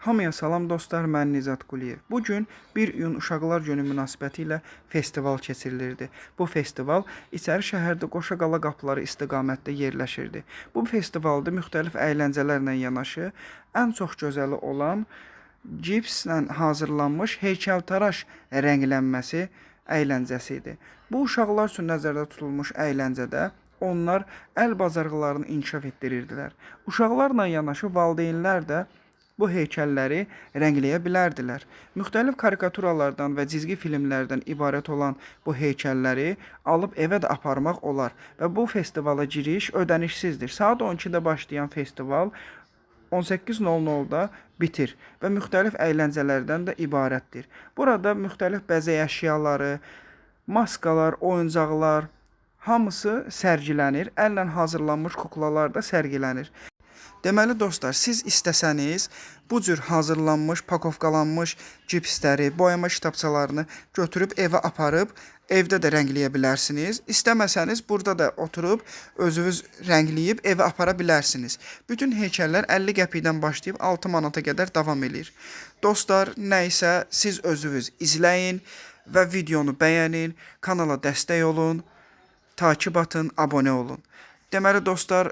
Hamıya salam dostlar, mən Nizat Quliyev. Bu gün 1 iyun Uşaqlar Günü münasibətilə festival keçirilirdi. Bu festival İçəri şəhərdə Qoşaqala qapıları istiqamətdə yerləşirdi. Bu festivalda müxtəlif əyləncələrlə yanaşı ən çox gözəli olan cipslə hazırlanmış heykəltaraş rənglənməsi əyləncəsi idi. Bu uşaqlar üçün nəzərdə tutulmuş əyləncədə onlar əl bacarıqlarını inkişaf etdirirdilər. Uşaqlarla yanaşı valideynlər də bu heykəlləri rəngləyə bilərdilər. Müxtəlif karikaturalardan və cizgi filmlərdən ibarət olan bu heykəlləri alıb evə də aparmaq olar və bu festivala giriş ödənişsizdir. Saat 12-də başlayan festival 18:00-da bitir və müxtəlif əyləncələrdən də ibarətdir. Burada müxtəlif bəzək əşyaları, maskalar, oyuncaqlar hamısı sərgilənir. Əllə hazırlanmış kuklalar da sərgilənir. Deməli dostlar, siz istəsəniz bu cür hazırlanmış, pakovkalanmış cipsləri, boyama kitabçalarını götürüb evə aparıb evdə də rəngləyə bilərsiniz. İstəməsəniz burada da oturub özünüz rəngləyib evə apara bilərsiniz. Bütün heykəllər 50 qəpikdən başlayıb 6 manata qədər davam edir. Dostlar, nə isə siz özünüz izləyin və videonu bəyənin, kanala dəstək olun, takib atın, abunə olun. Deməli dostlar,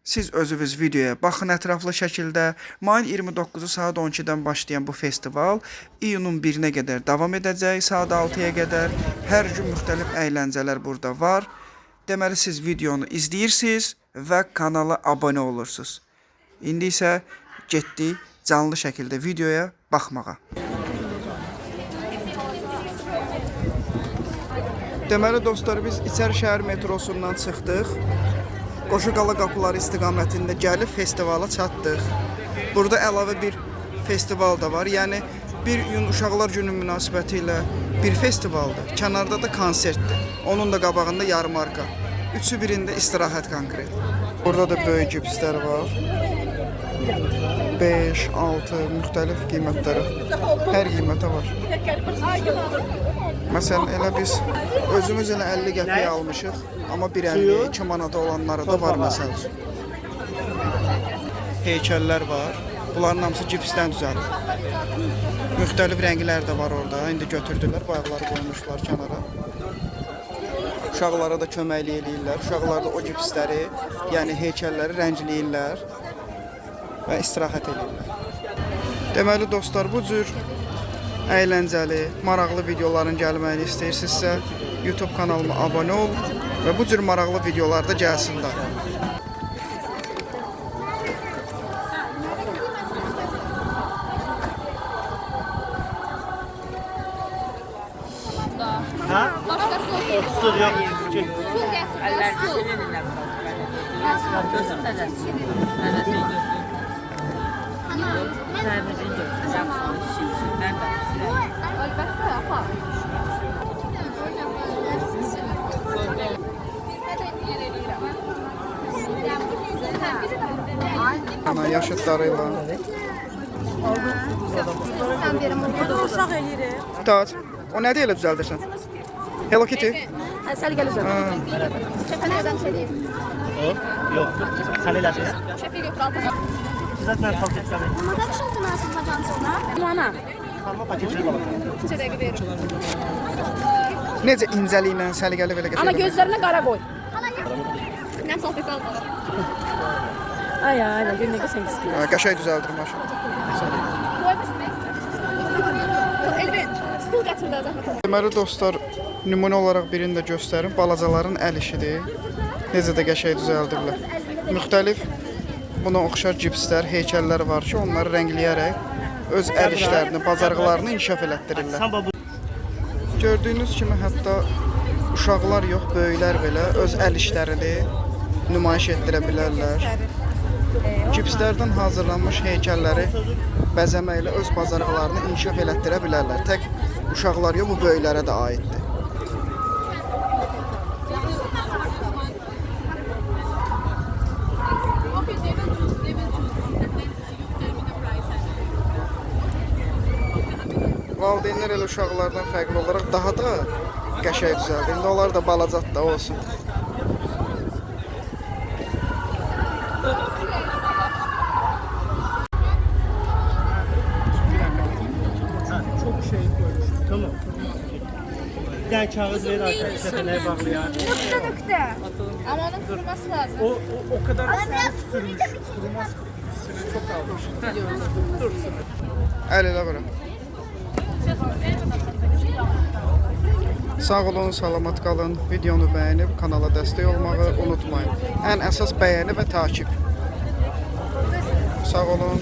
siz özünüz videoya baxın ətraflı şəkildə. Mayın 29-u saat 12-dən başlayan bu festival iyunun 1-nə qədər davam edəcək, saat 6-ya qədər. Hər gün müxtəlif əyləncələr burada var. Deməli, siz videonu izləyirsiniz və kanala abunə olursunuz. İndi isə getdik canlı şəkildə videoya baxmağa. Deməli dostlar, biz İçəri şəhər metrosundan çıxdıq. Qoşaqala qapıları istiqamətində gəlib festivala çatdıq. Burada əlavə bir festival da var. Yəni 1 iyun Uşaqlar Günü münasibəti ilə bir festivaldır. Kənarda da konsertdir. Onun da qabağında yarım arka. Üçü birində istirahət konkret. Burada da böyük cipslər var. 5, 6 müxtəlif qiymətləri. Hər qiymətə var. Məsələn, elə biz özümüz elə 50 qəpiyə almışıq. Amma 1.50, 2 manata olanları da var məsəl üçün. Heykəllər var. Bunların hamısı cipsdən düzəlir. Müxtəlif rənglər də var orada. İndi götürdülər, bayaqları qoymuşlar kənara. Uşaqlara da köməklik eləyirlər. Uşaqlar da o cipsləri, yəni heykəlləri rəngləyirlər və istirahət eləyirlər. Deməli dostlar, bu cür əyləncəli, maraqlı videoların gəlməyini istəyirsinizsə, YouTube kanalıma abunə ol və bu cür maraqlı videolar da gəlsinlər. Ha? Su yok. Su getirdiler, su. Elbette yapar. Ana yaşıtlarıyla. Sen verim oldu. Uşaq eləyirik. Tac, o nədir elə düzəldirsən? Hello Kitty. Əsəl gələcəm. Çepenlerden şey değil. Yok. Sen ne dersin? Çepil götür altına. Zaten paket tabii. Ama da bir şey oldu nasıl bacağın sonra? Mana. Kalma paketini alalım. İçeri giderim. Necə incəliklə, səliqəli belə Amma gətirir. gözlərinə qara qoy. Nem sohbet aldı. Ay ay, görünür ki sən istəyirsən. Qəşəng düzəldir maşın. Koymuş mu? Elbet. Stul getirdi zahmet oldu. Deməli dostlar, nümunə olaraq birini də göstərim. Balacaların əl işidir. Necə də qəşəng düzəldirlər. Müxtəlif buna oxşar cipslər, heykəllər var ki, onları rəngləyərək öz əl işlərini, bacarıqlarını inkişaf elətdirirlər. Samba bu. Gördüyünüz kimi hətta uşaqlar yox, böyüklər belə öz əl işlərini nümayiş etdirə bilərlər. Cipslərdən hazırlanmış heykəlləri bəzəməklə öz bacarıqlarını inkişaf elətdirə bilərlər. Tək uşaqlar yox, bu böyüklərə də aiddir. Valideynlər elə uşaqlardan fərqli olaraq daha da qəşəng düzəldir. İndi onlar da balacaq da olsun. dənə kağız ver arkadaşlar, fənər bağlayan. Ama onun kuruması lazım. O kadar sert sürmüş. Kurumaz süre çok almış. Dur. El ele bırak. Sağ olun, salamat qalın. Videonu bəyənib kanala dəstək olmağı unutmayın. Ən əsas bəyəni və takip. Sağ olun.